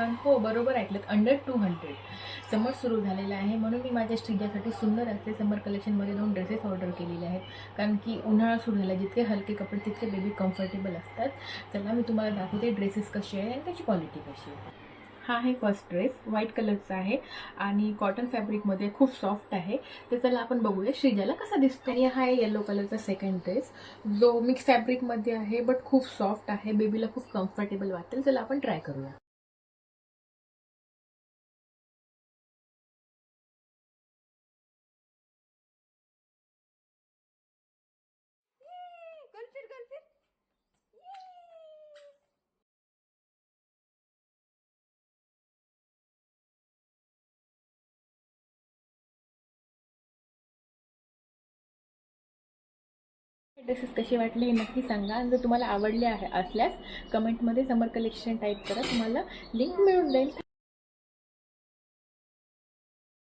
Everyone. हो, बरोबर ऐकलत. Under 200 समर सुरू झालेला आहे, म्हणून मी माझ्या श्रीजासाठी सुंदर असे समर कलेक्शनमध्ये 2 ड्रेसेस ऑर्डर केलेले आहेत. कारण की उन्हाळा सुरू झाला, जितके हलके कपडे तितके बेबी कम्फर्टेबल असतात. चला मी तुम्हाला दाखवते ड्रेसेस कसे आहे आणि त्याची क्वालिटी कशी आहे. हा आहे फर्स्ट ड्रेस, व्हाईट कलरचा आहे आणि कॉटन फॅब्रिकमध्ये खूप सॉफ्ट आहे. तर चला आपण बघूया श्रीजाला कसा दिसतो. आणि हा आहे येलो कलरचा सेकंड ड्रेस, जो मिक्स फॅब्रिकमध्ये आहे बट खूप सॉफ्ट आहे, बेबीला खूप कम्फर्टेबल वाटेल. चला आपण ट्राय करूया. ड्रेसेस कशी वाटली हे नक्की सांगा. आणि जर तुम्हाला आवडले असल्यास कमेंटमध्ये समर कलेक्शन टाईप करा, तुम्हाला लिंक मिळून जाईल.